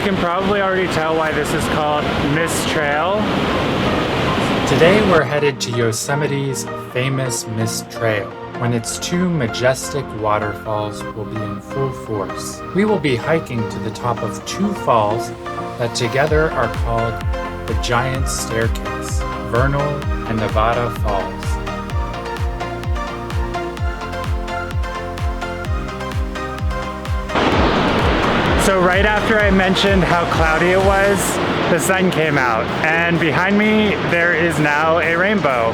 can probably already tell why this is called Mist Trail. Today we're headed to Yosemite's famous Mist Trail, when its two majestic waterfalls will be in full force. We will be hiking to the top of two falls that together are called the Giant Staircase, Vernal and Nevada Falls. So right after I mentioned how cloudy it was, the sun came out, and behind me there is now a rainbow.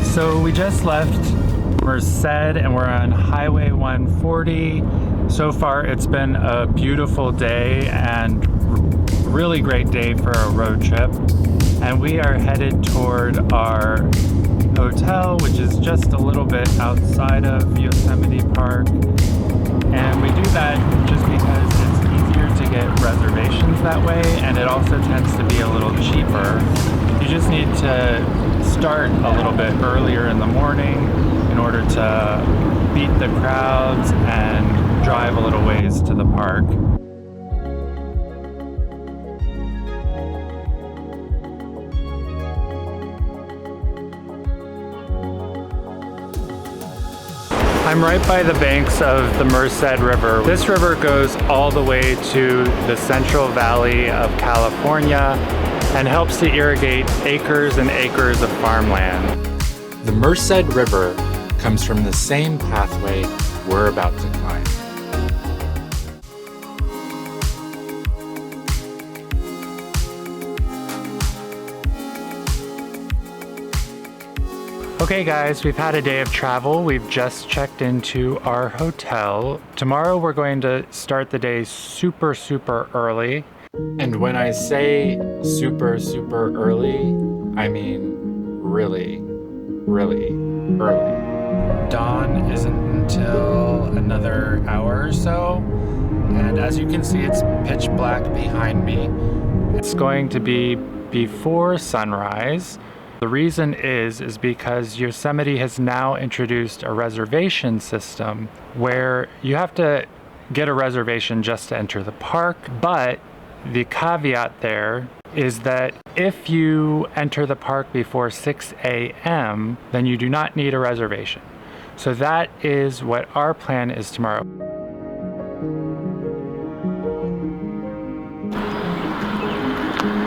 So we just left Merced and we're on Highway 140. So far it's been a beautiful day and really great day for a road trip. And we are headed toward our hotel, which is just a little bit outside of Yosemite Park. And we do that just because it's easier to get reservations that way, and it also tends to be a little cheaper. You just need to start a little bit earlier in the morning in order to beat the crowds and drive a little ways to the park. I'm right by the banks of the Merced River. This river goes all the way to the Central Valley of California and helps to irrigate acres and acres of farmland. The Merced River comes from the same pathway we're about to climb. Okay guys, we've had a day of travel. We've just checked into our hotel. Tomorrow we're going to start the day super early. And when I say super early, I mean really early. Dawn isn't until another hour or so. And as you can see, it's pitch black behind me. It's going to be before sunrise. The reason is because Yosemite has now introduced a reservation system where you have to get a reservation just to enter the park, but the caveat there is that if you enter the park before 6 a.m., then you do not need a reservation. So that is what our plan is tomorrow.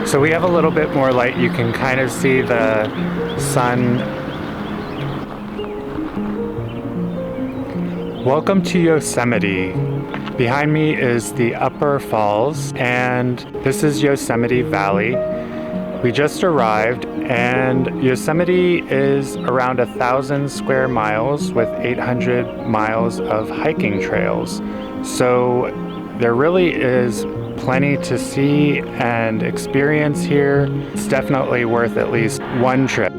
So we have a little bit more light. You can kind of see the sun. Welcome to Yosemite. Behind me is the Upper Falls, and this is Yosemite Valley. We just arrived, and Yosemite is around 1,000 square miles with 800 miles of hiking trails. So there really is plenty to see and experience here. It's definitely worth at least one trip.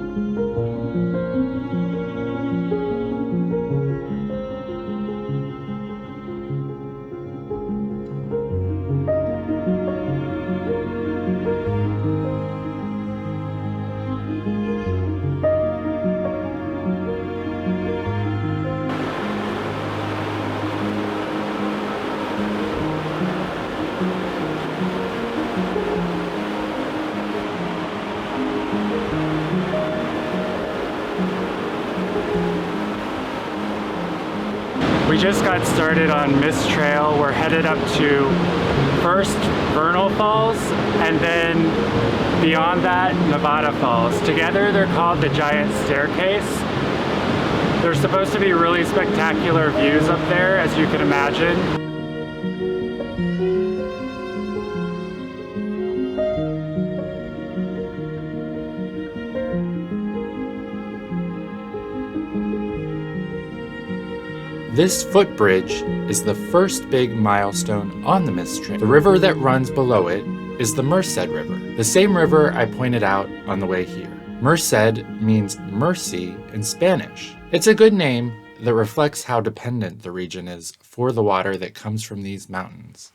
We just got started on Mist Trail. We're headed up to first Vernal Falls and then beyond that Nevada Falls. Together they're called the Giant Staircase. There's supposed to be really spectacular views up there, as you can imagine. This footbridge is the first big milestone on the Mist Trail. The river that runs below it is the Merced River, the same river I pointed out on the way here. Merced means mercy in Spanish. It's a good name that reflects how dependent the region is for the water that comes from these mountains.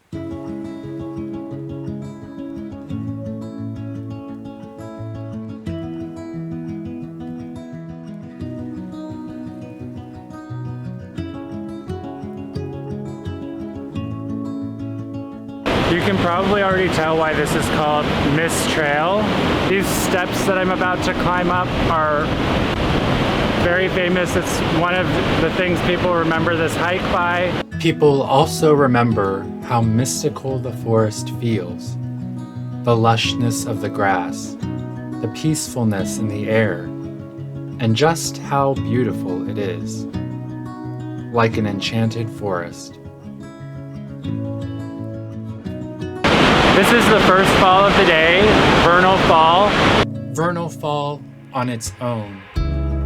You can probably already tell why this is called Mist Trail. These steps that I'm about to climb up are very famous. It's one of the things people remember this hike by. People also remember how mystical the forest feels, the lushness of the grass, the peacefulness in the air, and just how beautiful it is, like an enchanted forest. This is the first fall of the day, Vernal Fall. Vernal Fall on its own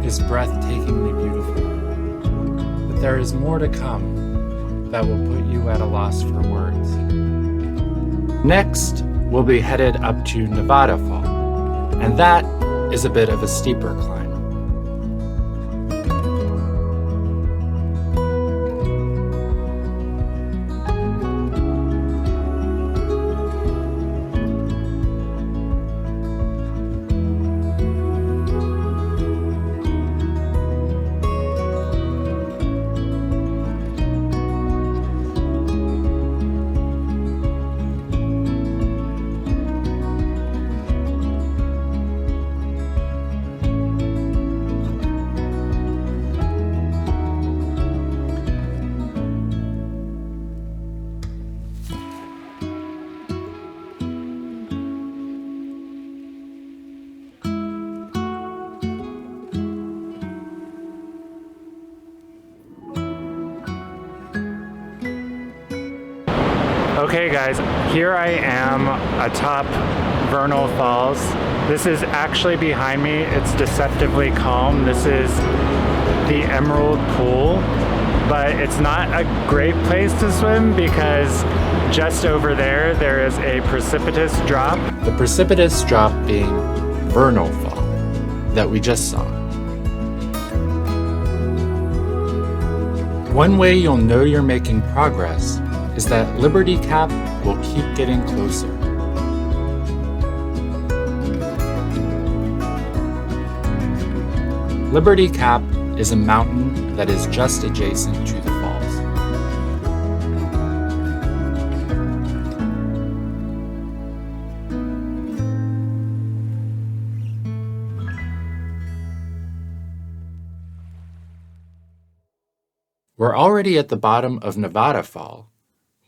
is breathtakingly beautiful, but there is more to come that will put you at a loss for words. Next, we'll be headed up to Nevada Fall, and that is a bit of a steeper climb. Okay guys, here I am atop Vernal Falls. This is actually behind me. It's deceptively calm. This is the Emerald Pool, but it's not a great place to swim because just over there is a precipitous drop. The precipitous drop being Vernal Fall that we just saw. One way you'll know you're making progress is that Liberty Cap will keep getting closer. Liberty Cap is a mountain that is just adjacent to the falls. We're already at the bottom of Nevada Fall,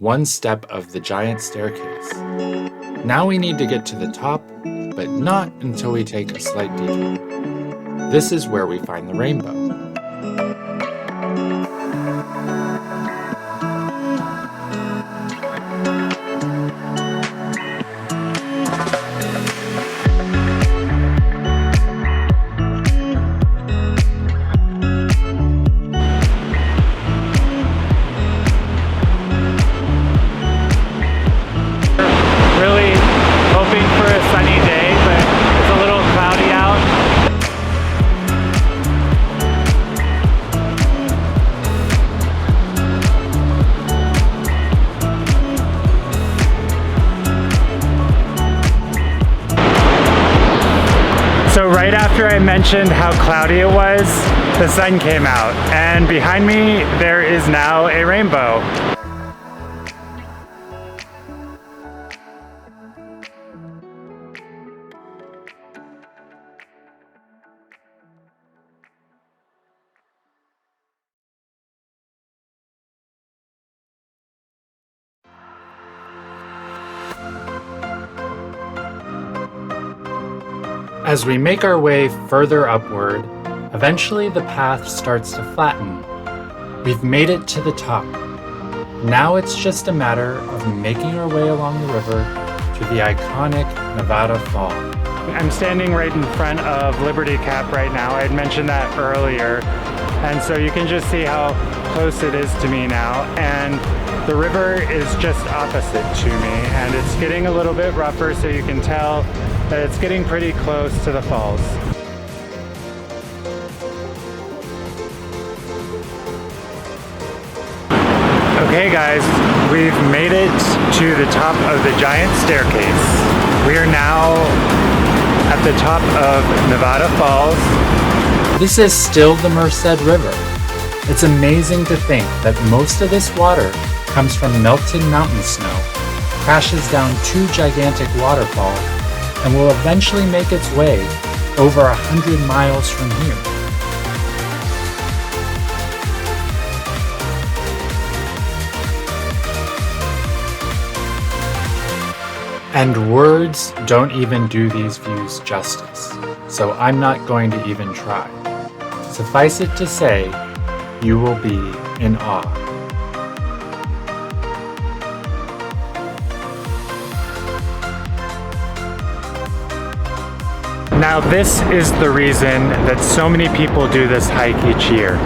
one step of the giant staircase. Now we need to get to the top, but not until we take a slight detour. This is where we find the rainbow. So right after I mentioned how cloudy it was, the sun came out, and behind me there is now a rainbow. As we make our way further upward, eventually the path starts to flatten. We've made it to the top. Now it's just a matter of making our way along the river to the iconic Nevada Fall. I'm standing right in front of Liberty Cap right now. I had mentioned that earlier. And so you can just see how close it is to me now. And the river is just opposite to me. And it's getting a little bit rougher, so you can tell that it's getting pretty close to the falls. Okay guys, we've made it to the top of the giant staircase. We are now at the top of Nevada Falls. This is still the Merced River. It's amazing to think that most of this water comes from melted mountain snow, crashes down 2 gigantic waterfalls, and will eventually make its way over 100 miles from here. And words don't even do these views justice, so I'm not going to even try. Suffice it to say, you will be in awe. Now this is the reason that so many people do this hike each year.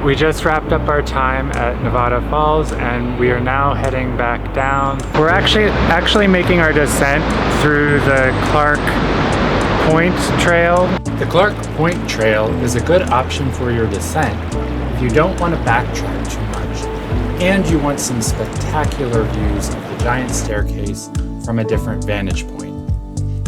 We just wrapped up our time at Nevada Falls and we are now heading back down. We're actually making our descent through the Clark Point Trail. The Clark Point Trail is a good option for your descent if you don't want to backtrack too much and you want some spectacular views of the giant staircase from a different vantage point.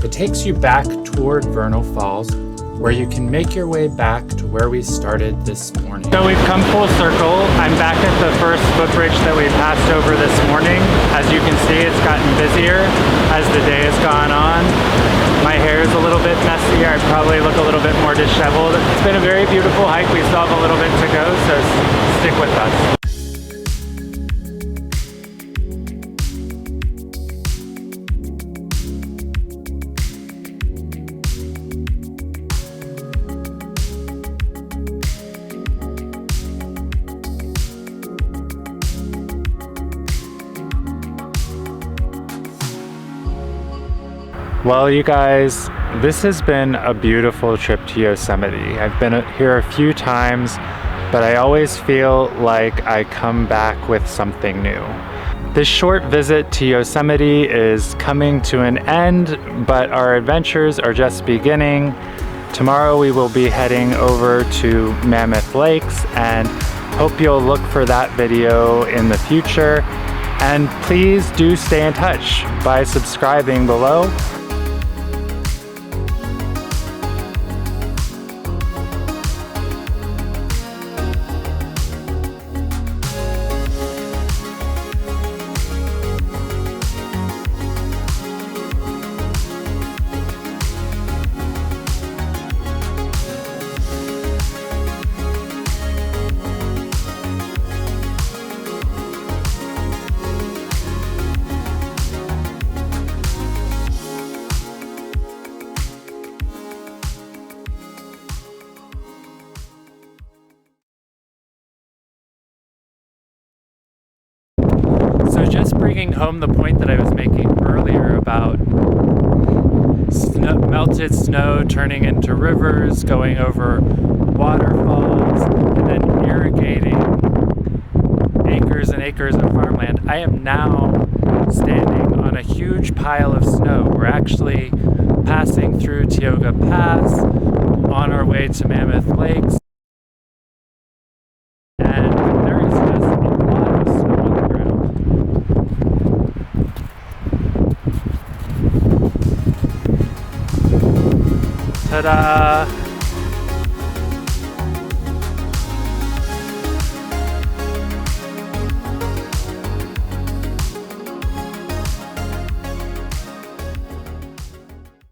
It takes you back toward Vernal Falls, where you can make your way back to where we started this morning. So we've come full circle. I'm back at the first footbridge that we passed over this morning. As you can see, it's gotten busier as the day has gone on. My hair is a little bit messier. I probably look a little bit more disheveled. It's been a very beautiful hike. We still have a little bit to go, so stick with us. Well, you guys, this has been a beautiful trip to Yosemite. I've been here a few times, but I always feel like I come back with something new. This short visit to Yosemite is coming to an end, but our adventures are just beginning. Tomorrow we will be heading over to Mammoth Lakes, and hope you'll look for that video in the future. And please do stay in touch by subscribing below. So just bringing home the point that I was making earlier about melted snow turning into rivers, going over waterfalls, and then irrigating acres and acres of farmland. I am now standing on a huge pile of snow. We're actually passing through Tioga Pass on our way to Mammoth Lakes. And there is just a lot of snow on the ground. Ta-da!